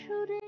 সুরে।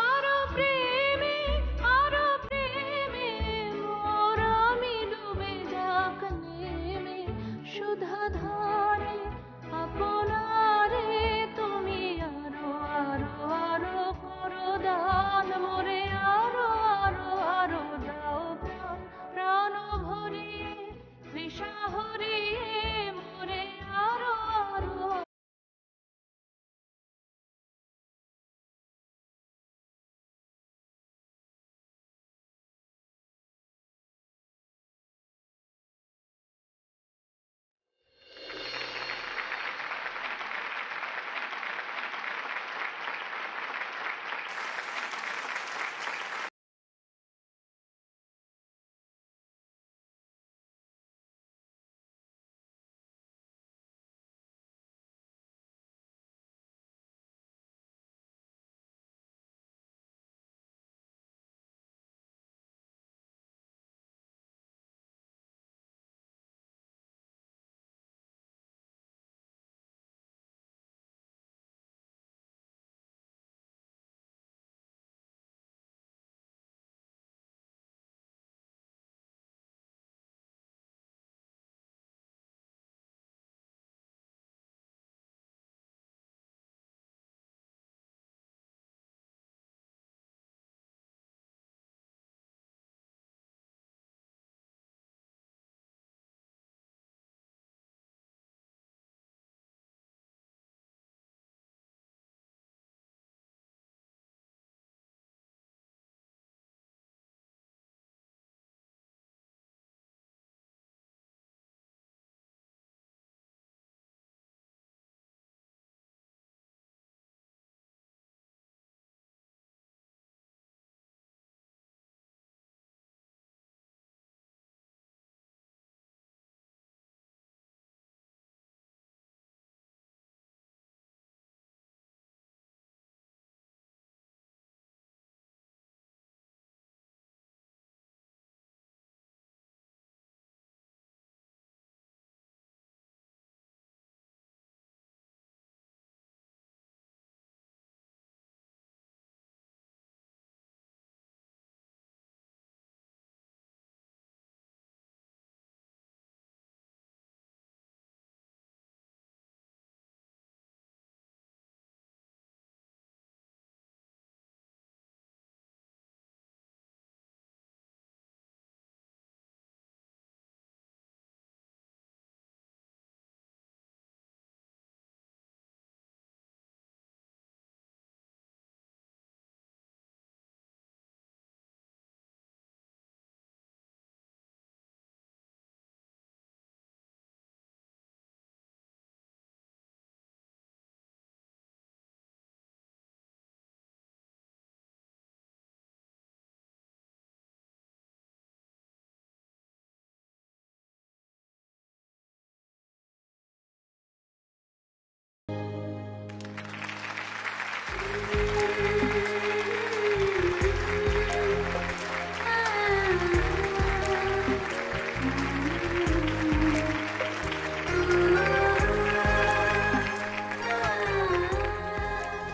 আরো প্রেমে আরো প্রেমে মোর আমি ডুবে যাক নেমে সুধা ধারে আপনারে তুমি আরো আরো আরো করো দান মোরে আরো আরো আরো দাও প্রাণ প্রাণ ভরিয়ে তৃষা হরিয়ে মোরে আরো আরো।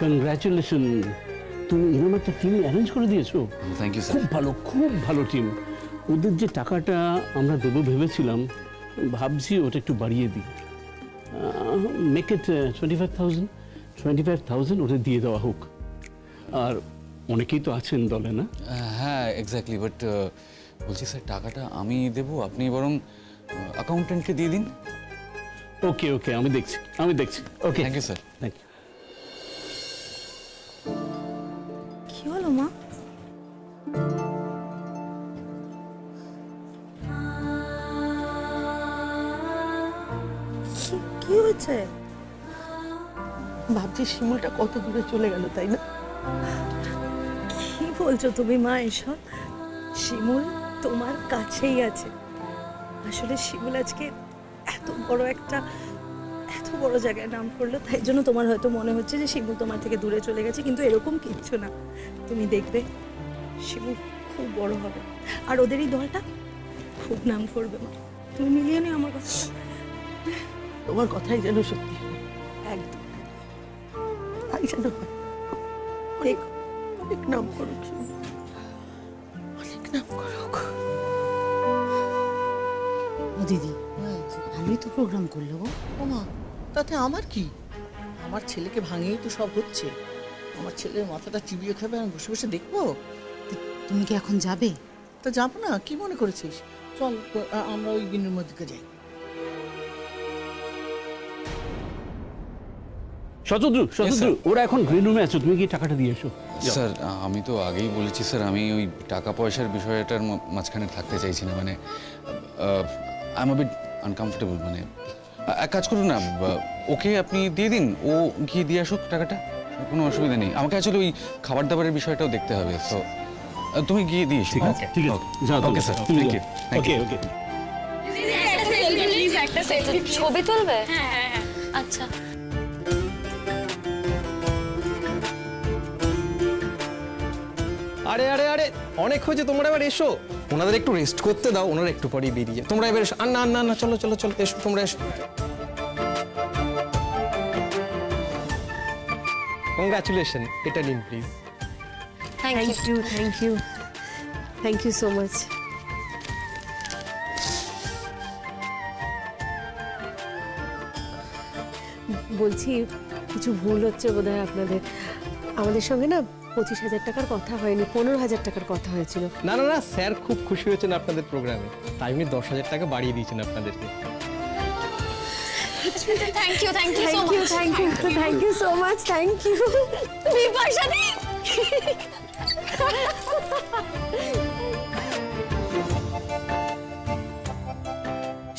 কংগ্রাচুলেশন, তুমি এরকম একটা টিম অ্যারেঞ্জ করে দিয়েছো। Thank you sir. খুব ভালো টিম। ওদের যে টাকাটা আমরা দেবো ভেবেছিলাম, ভাবছি ওটা একটু বাড়িয়ে দিই, মেক ইট 25,000 ওদের দিয়ে দেওয়া হোক। আর অনেকেই তো আছেন দলে, না? হ্যাঁ এক্স্যাক্টলি, বাট বলছি স্যার টাকাটা আমি দেবো, আপনি বরং অ্যাকাউন্টেন্টকে দিয়ে দিন। ওকে ওকে, আমি দেখছি। Okay, thank you sir. Thank you. কি হলো মা? কি হয়েছে? ভাবছি শিমুলটা কত দূরে চলে গেল, তাই না? কি বলছো তুমি মা এসব? শিমুল তোমার কাছেই আছে। আসলে শিমুল আজকে এত বড় জায়গায় নাম করলো, তাই জন্য তোমার হয়তো মনে হচ্ছে যে শিমুল তোমার থেকে দূরে চলে গেছে, কিন্তু এরকম কিচ্ছু না। তুমি দেখবে শিমুল খুব বড় হবে, আর ওদের এই দলটা খুব নাম করবে মা। তুমি মিলিয়ে নিও আমার কথা, তোমার কথাই যেন সত্যি হয়। একদম তাই যেন হয়। অনেক অনেক নাম করুক শিমুল, অনেক নাম করুক। ও দিদি, ভালোই তো প্রোগ্রাম করলো গো। ওমা, তাতে আমার কি? আমার ছেলেকে ভাঙিয়েই তো সব হচ্ছে। আমার ছেলের মাথাটা চিবিয়ে খাবে, আমি বসে বসে দেখবো? তুমি কি এখন যাবে? তা যাবো না, কি মনে করেছিস? চল আমরা ওই দিনের মধ্যে যাই। শতদ্রু, ওরা এখন গ্রিন রুমে আছে, তুমি কি টাকাটা দিয়ে এসো। স্যার আমি তো আগেই বলেছি স্যার, আমি ওই টাকা পয়সার বিষয়টার মাঝখানে থাকতে চাইছি না। মানে I am a bit uncomfortable. মানে এক কাজ করুন না, ওকে আপনি দিয়ে দিন, ও গিয়ে দিয়ে আসুক টাকাটা, কোনো অসুবিধা নেই। আমাকে আসলে ওই খাবার দাবারের বিষয়টাও দেখতে হবে। তো তুমি গিয়ে দিয়ে এসো। ঠিক আছে, যাও। ওকে স্যার, তুমি থ্যাংক যাও। ইউ। ওকে। ছবি তুলবে? হ্যাঁ। আচ্ছা। আরে আরে আরে, অনেক হয়েছে, তোমরা এবার এসো। ওনাদের একটু রেস্ট করতে দাও, ওনারা একটু পরেই বেরিয়ে যায়। তোমরা এবার এসো। আর না, চলো এসো, তোমরা এসো। কংগ্রাচুলেশন, এটা নিন please. Thank you so much. বলছি, কিছু ভুল হচ্ছে বোধহয় আপনাদের। আমাদের সঙ্গে না 25,000 টাকার কথা হয়নি, 15,000 টাকার কথা হয়েছিল। না, স্যার খুব খুশি হয়েছেন আপনাদের প্রোগ্রামে, তাই উনি 10,000 টাকা বাড়িয়ে দিয়েছেন আপনাদেরকে। Thank you so much, thank you. Bipasha দি,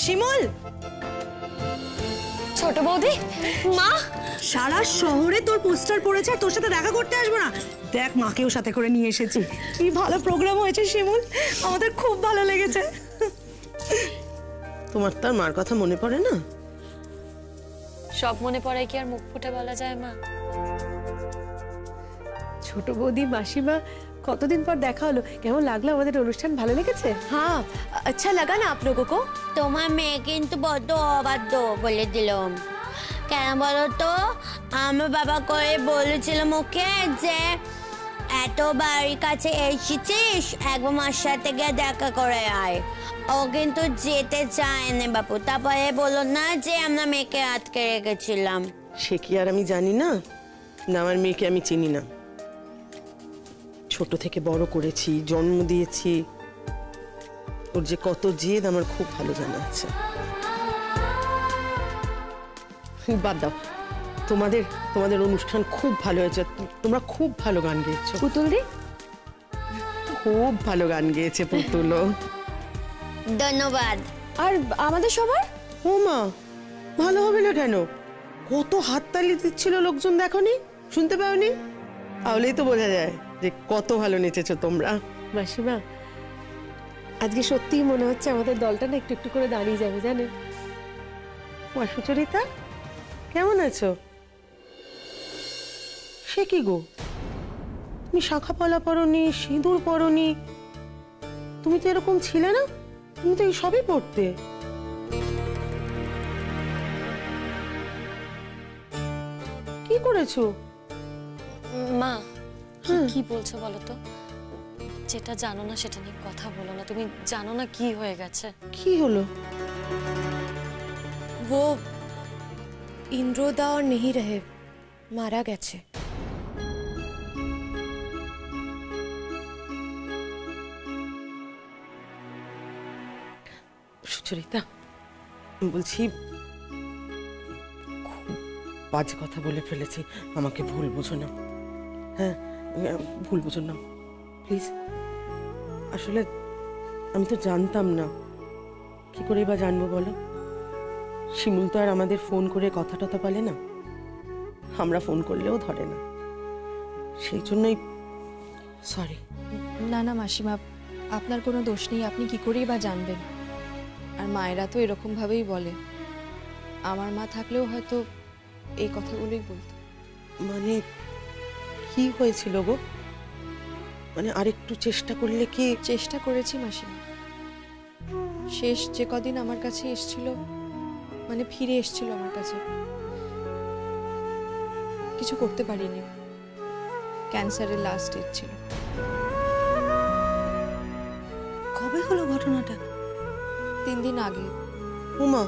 শিমুল, ছোট বৌদি, মা। সারা শহরে তোর পোস্টার পড়েছে, আর তোর সাথে দেখা করতে আসবো না? দেখ, মাকেও সাথে করে নিয়ে এসেছি। কি ভালো প্রোগ্রাম হয়েছে শিমুল, আমাদের খুব ভালো লেগেছে। তোমার তার মার কথা মনে পড়ে না? সব মনে পড়ে কি আর মুখ ফুটে বলা যায় মা? ছোট বৌদি, মাসিমা, কতদিন পর দেখা হলো। কেমন লাগলো আমাদের অনুষ্ঠান? ভালো লেগেছে? हाँ अच्छा लगा ना आप लोगों को? তোমার মেয়ে কিন্তু বড্ড অবাধ্য বলে দিলাম। কেন বলো তো, আমার বাবা করে বলেছিল মুখে যে এত বাড়ির কাছে এসেছিস, একবার মার সাথে গিয়ে দেখা করে আয়। ও কিন্তু যেতে চায়নি বাপু। তারপরে বললো না যে আমরা মেয়েকে আটকে রেখেছিলাম। সে কি আর আমি জানি না? না, আমার মেয়েকে আমি চিনি না। ছোট থেকে বড় করেছি, জন্ম দিয়েছি। ওর যে কত জেদ আমার খুব ভালো জানা আছে। বাদ দাও, তোমাদের অনুষ্ঠান খুব ভালো হয়েছে। তোমরা খুব ভালো গান গেয়েছো। পুতুল দি খুব ভালো গান গেয়েছে পুতুলও। ধন্যবাদ। আর আমাদের সবার ও মা, ভালো হবে না কেন? কত হাততালি দিচ্ছিল লোকজন, দেখোনি? শুনতে পাওনি? তাহলেই তো বোঝা যায় যে কত ভালো নেচেছো তোমরা। মাসিমা, আজকে সত্যিই মনে হচ্ছে আমাদের দলটা না একটু একটু করে দাঁড়িয়ে যাবে, জানেন? মা সুচরিতা, কেমন আছো? সে কি গো, তুমি শাখা পলা পরনি, সিঁদুর পরনি। তুমি তো এরকম ছিলে না, তুমি তো এই সবই পড়তে। কি করেছো মা? কি বলছো বলো তো? যেটা জানো না সেটা নিয়ে কথা বলো না। তুমি জানো না কি হয়ে গেছে? কি হলো? वो इंद्रोदा और नहीं रहे, मारा গেছে। সুচরিতা, বলছি বাজে কথা বলে ফেলেছি, আমাকে ভুল বুঝো না। হ্যাঁ, ভুল বুঝো না প্লিজ। আসলে আমি তো জানতাম না, কি করে বা জানবো বলো? শিমুল তো আর আমাদের ফোন করে কথা টথা বলে না, আমরা ফোন করলেও ধরে না, সেই জন্যই সরি। না না মাসিমা, আপনার কোনো দোষ নেই, আপনি কি করেই বা জানবেন? আর মায়েরা তো এরকমভাবেই বলে, আমার মা থাকলেও হয়তো এই কথাগুলোই বলতো। মানে কি হয়েছিল গো? মানে আরেকটু চেষ্টা করলে কি? চেষ্টা করেছি মাসিমা, শেষ যে কদিন আমার কাছে এসছিল, মানে ফিরে এসছিল আমার কাছে, কিছু করতে পারিনি, ক্যান্সারের লাস্ট স্টেজ ছিল। কবে হলো ঘটনাটা? 3 দিন আগে। উমা,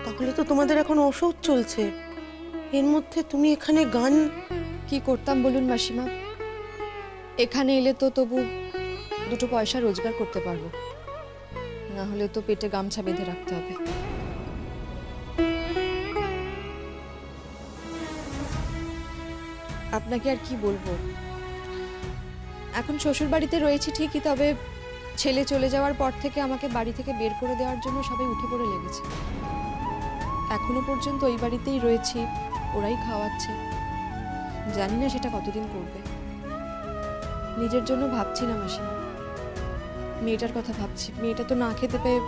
তাহলে তো তোমাদের এখন ওষুধ চলছে, এর মধ্যে তুমি এখানে গান? কি করতাম বলুন মাসিমা, এখানে এলে তো তবু 2 পয়সা রোজগার করতে পারবো, না হলে তো পেটে গামছা বেঁধে রাখতে হবে। আপনাকে আর কি বলবো, এখন শ্বশুর বাড়িতে রয়েছি ঠিকই, তবে ছেলে চলে যাওয়ার পর থেকে আমাকে বাড়ি থেকে বের করে দেওয়ার জন্য সবাই উঠে পড়ে লেগেছে। এখনো পর্যন্ত ওই বাড়িতেই রয়েছি, ওরাই খাওয়াচ্ছে, জানি না সেটা কতদিন করবে। নিজের জন্য ভাবছি না মাসিমা, মেয়েটার কথা ভাবছি। মেয়েটা তো না খেতে পেয়ে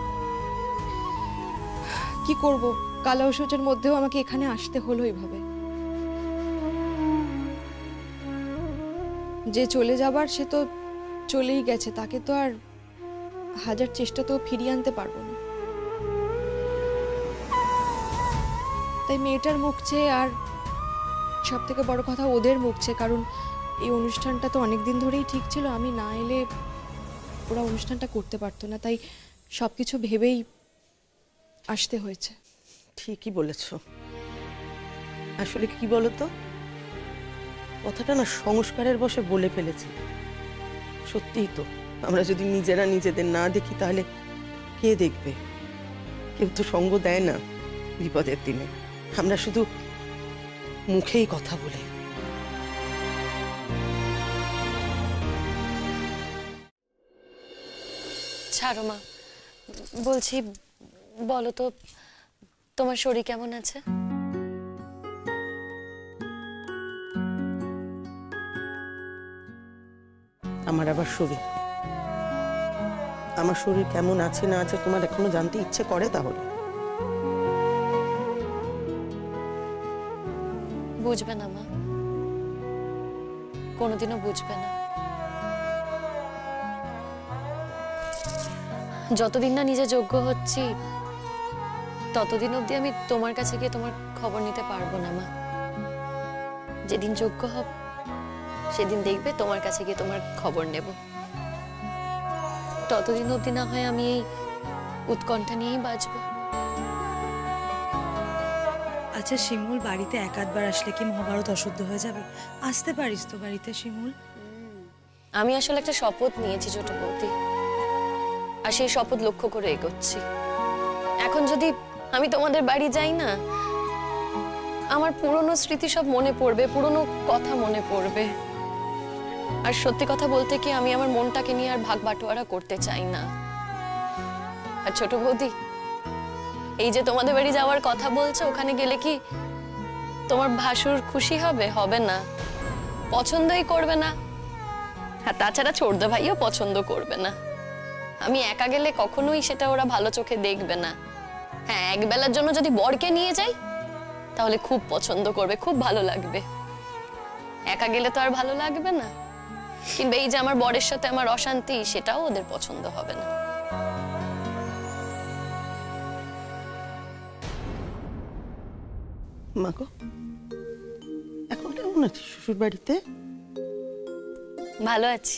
কি করব, কালো ওষুধের মধ্যেও আমাকে এখানে আসতে হলো এইভাবে। যে চলে যাবার সে তো চলেই গেছে, তাকে তো আর হাজার চেষ্টা তো ফিরিয়ে আনতে পারবো না। তাই মেয়েটার মুখ চেয়ে, আর সব থেকে বড় কথা ওদের মুখ চেয়ে, কারণ এই অনুষ্ঠানটা তো অনেকদিন ধরেই ঠিক ছিল, আমি না এলে ওরা অনুষ্ঠানটা করতে পারতো না, তাই সবকিছু ভেবেই আসতে হয়েছে। ঠিকই বলেছ। আসলে কি বলতো, কথাটা না সংস্কারের বশে বলে ফেলেছি। সত্যিই তো, আমরা যদি নিজেরা নিজেদের না দেখি তাহলে কে দেখবে? কেউ তো সঙ্গ দেয় না বিপদের দিনে, আমরা শুধু মুখেই কথা বলে। ছাড়ো মা, বলছি বলো তো তোমার শরীর কেমন আছে? আমার আবার শরীর, আমার শরীর কেমন আছে না আছে তোমার এখনো জানতে ইচ্ছে করে? তাহলে বুঝবে না মা, কোনোদিনও বুঝবে না। যতদিন না নিজে যোগ্য হচ্ছি ততদিন অবধি আমি তোমার কাছে গিয়ে তোমার খবর নিতে পারবো না মা। যেদিন যোগ্য হব সেদিন দেখবে তোমার কাছে গিয়ে তোমার খবর নেব। ততদিন অবধি না হয় আমি এই উৎকণ্ঠা নিয়েই বাঁচবো। আচ্ছা শিমুল, বাড়িতে একাধবার আসলে কি মহাভারত অশুদ্ধ হয়ে যাবে? আসতে পারিস তো বাড়িতে শিমুল। আমি আসলে একটা শপথ নিয়েছি ছোট বৌদি, আর সেই শপথ লক্ষ্য করে এগোচ্ছি। এখন যদি আমি তোমাদের বাড়ি যাই না, আমার পুরনো স্মৃতি সব মনে পড়বে, পুরনো কথা মনে পড়বে। আর সত্যি কথা বলতে কি, আমি আমার মনটাকে নিয়ে আর ভাগ বাটোয়ারা করতে চাই না। আর ছোট বৌদি, এই যে তোমাদের বাড়ি যাওয়ার কথা বলছো, ওখানে গেলে কি তোমার ভাসুর খুশি হবে? হবে না, পছন্দই করবে না। আর তাছাড়া ছোটদা ভাইও পছন্দ করবে না। আমি একা গেলে কখনোই সেটা ওরা ভালো চোখে দেখবে না। হ্যাঁ, একবেলার জন্য যদি বরকে নিয়ে যাই তাহলে খুব পছন্দ করবে, খুব ভালো লাগবে। একা গেলে তো আর ভালো লাগবে না। কিংবা এই যে আমার বরের সাথে আমার অশান্তি, সেটাও ওদের পছন্দ হবে না। মা গো, এখন কেমন আছিস শ্বশুর বাড়িতে? ভালো আছি,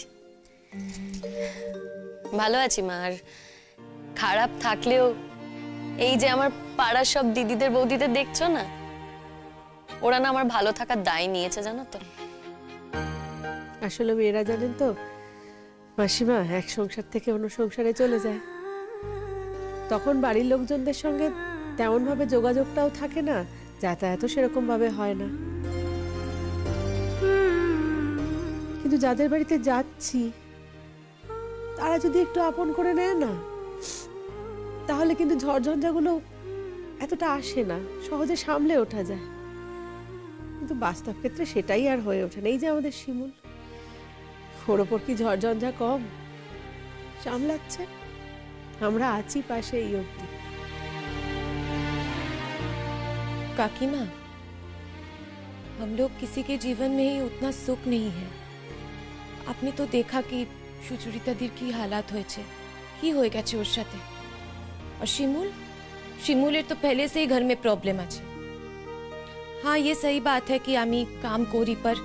ভালো আছি মা। আর খারাপ থাকলেও এই যে আমার পাড়ার সব দিদিদের বৌদিদের দেখছো না, ওরা না আমার ভালো থাকার দায় নিয়েছে, জানো তো। আসলে মেয়েরা জানেন তো মাসিমা, এক সংসার থেকে অন্য সংসারে চলে যায়, তখন বাড়ির লোকজনদের সঙ্গে তেমন ভাবে যোগাযোগটাও থাকে না, যাতায়াতও সেরকম ভাবে হয় না। কিন্তু যাদের বাড়িতে যাচ্ছি তারা যদি একটু আপন করে নেয় না, তাহলে কিন্তু ঝড়ঝঞ্ঝাগুলো এতটা আসে না, সহজে সামলে ওঠা যায়। কিন্তু বাস্তব ক্ষেত্রে সেটাই আর হয়ে ওঠে না। এই যে আমাদের শিমুল, ওর ওপর কি ঝড়ঝঞ্ঝা কম? সামলাচ্ছে, আমরা আছি পাশে এই অবধি। काकीमा, हम लोग किसी के जीवन में ही उतना सुख नहीं है। आपने तो देखा कि সুচরিতা দির কি হালাত হয়েছে, কি হয়ে গেছে ওর সাথে। और শিমুলের তো पहले से ही घर में प्रॉब्लम আছে। हाँ, ये सही बात है कि আমি काम করি, पर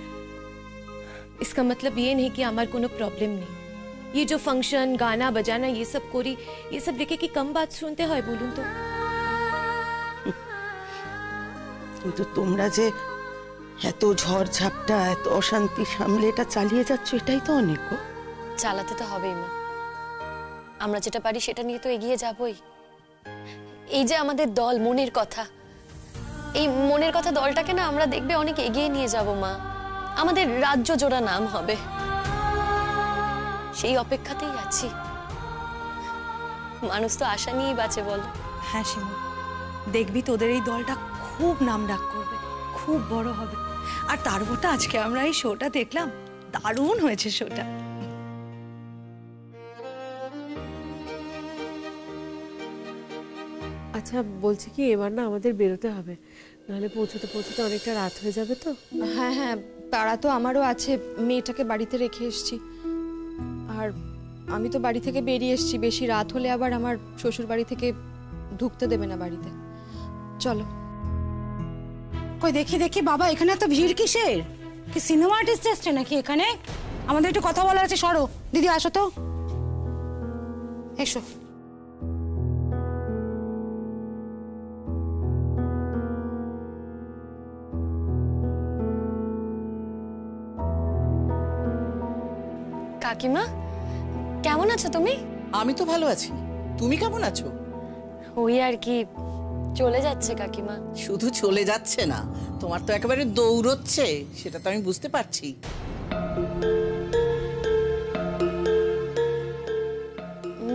इसका मतलब ये नहीं कि আমার কোনো प्रॉब्लम नहीं। ये जो फंक्शन, गाना बजाना, ये सब करी, ये सब लेके कि कम बात सुनते হয় বলুন তো। কিন্তু তোমরা যে এত ঝড় ঝাপটা, এত অশান্তি সামলে এটা চালিয়ে যাচ্ছ, এটাই তো অনেক গো। চালাতে তো হবেই মা, আমরা যেটা পারি সেটা নিয়ে তো এগিয়ে যাবই। এই যে আমাদের দল মনের কথা, এই মনের কথা দলটাকে না আমরা দেখবে অনেক এগিয়ে নিয়ে যাব মা, আমাদের রাজ্য জোড়া নাম হবে, সেই অপেক্ষাতেই আছি। মানুষ তো আশা নিয়েই বাঁচে বল। হ্যাঁ শিমুল, দেখবি তোদের এই দলটা খুব নাম ডাক করবে, খুব বড় হবে। আর তার উপর তো আজকে আমরা এই শোটা দেখলাম, দারুণ হয়েছে শোটা। আচ্ছা বলছি কি, এবার না আমাদের বেরোতে হবে, নাহলে পৌঁছতে পৌঁছতে অনেকটা রাত হয়ে যাবে তো। হ্যাঁ হ্যাঁ, তারা তো আমারও আছে, মেয়েটাকে বাড়িতে রেখে এসেছি। আর আমি তো বাড়ি থেকে বেরিয়ে এসেছি, বেশি রাত হলে আবার আমার শ্বশুর বাড়ি থেকে ঢুকতে দেবে না বাড়িতে। চলো। কই দেখি দেখি বাবা, এখানে এত ভিড় কিসের? কি সিনেমা আর্টিস্ট এসছে নাকি এখানে? আমাদের একটু কথা বলার আছে, সরো। দিদি আসো তো, এসো। কাকিমা, কেমন আছো তুমি? আমি তো ভালো আছি, তুমি কেমন আছো? ওই আর কি, চলে যাচ্ছে কাকিমা। শুধু চলে যাচ্ছে না, তোমার তো একেবারে দৌড়চ্ছে, সেটা তো আমি বুঝতে পারছি।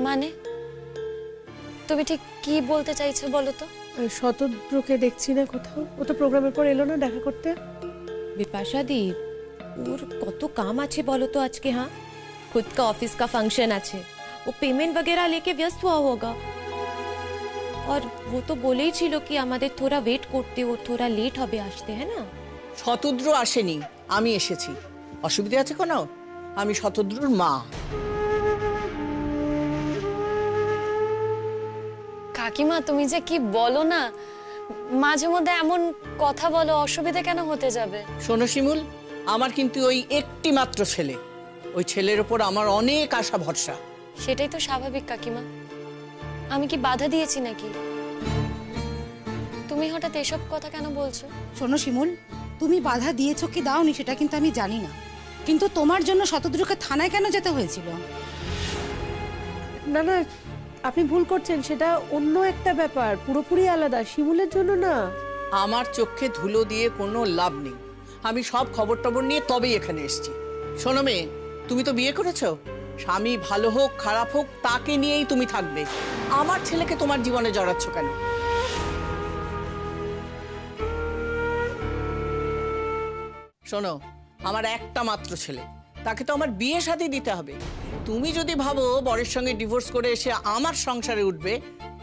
মানে তুমি ঠিক কি বলতে চাইছো বলো তো? শতদ্রুকে দেখছি না কোথাও, ও তো প্রোগ্রামের পর এলো না দেখা করতে। বিপাশা दी, ওর কত কাম আছে বলো তো আজকে। हाँ, खुद का ऑफिस का फंक्शन আছে, वो पेमेंट वगैरह लेके व्यस्त हुआ होगा। और वो तो बोले ही ছিল कि আমাদের थोड़ा वेट করতে, ও थोड़ा लेट হবে আসতে, है ना? শতদ্র আসেনি, আমি এসেছি। অসুবিধা আছে কোনো? আমি শতদ্রুর মা। কাকিমা তুমি যে কি বলো না, মাঝে মধ্যে এমন কথা বলো, অসুবিধা কেন হতে যাবে? শোনো শিমুল, আমার কিন্তু ওই একটি মাত্র ছেলে, ওই ছেলের ওপর আমার অনেক আশা ভরসা। সেটাই তো স্বাভাবিক কাকিমা, আমি কি বাধা দিয়েছি নাকি? তুমি হঠাৎ এসব কথা কেন বলছো? শোনো শিমুল, তুমি বাধা দিয়েছো কি দাওনি সেটা কিন্তু আমি জানি না, কিন্তু তোমার জন্য শতদ্রুকে থানায় কেন যেতে হয়েছিল? না না, আপনি ভুল করছেন, সেটা অন্য একটা ব্যাপার, পুরোপুরি আলাদা, শিমুলের জন্য না। আমার চোখে ধুলো দিয়ে কোনো লাভ নেই, আমি সব খবর টবর নিয়ে তবেই এখানে এসেছি। শোনো মেয়ে, তুমি তো বিয়ে করেছো, স্বামী ভালো হোক খারাপ হোক তাকে নিয়েই তুমি থাকবে। আমার ছেলেকে তোমার জীবনে জড়াচ্ছ কেন? শোনো, আমার একটা মাত্র ছেলে, তাকে তো আমার বিয়ে শাদী দিতে হবে। তুমি যদি ভাবো বরের সঙ্গে ডিভোর্স করে এসে আমার সংসারে উঠবে,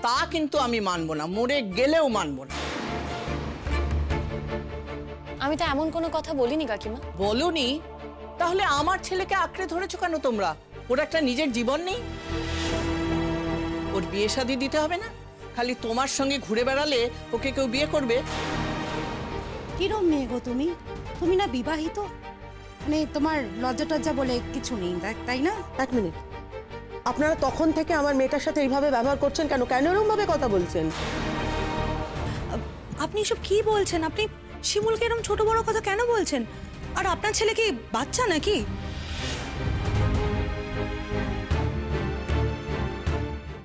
তা কিন্তু আমি মানবো না, মরে গেলেও মানবো না। আমি তো এমন কোনো কথা বলিনি কাকিমা। বলুনি? তাহলে আমার ছেলেকে আঁকড়ে ধরেছো কেন তোমরা? ওর একটা নিজের জীবন নেই? ওর বিয়ে শাদী দিতে হবে না? খালি তোমার সঙ্গে ঘুরে বেড়ালে ওকে কেউ বিয়ে করবে? কিরম মেয়ে গো তুমি? তুমি না বিবাহিত, মানে তোমার লজ্জা টজ্জা বলে কিছু নেই, তাই না? এক মিনিট, আপনারা তখন থেকে আমার মেয়েটার সাথে এইভাবে ব্যবহার করছেন কেন? কেন এরকম ভাবে কথা বলছেন? আপনি এসব কি বলছেন? আপনি শিমুলকে এরকম ছোট বড় কথা কেন বলছেন? আর আপনার ছেলে কি বাচ্চা নাকি?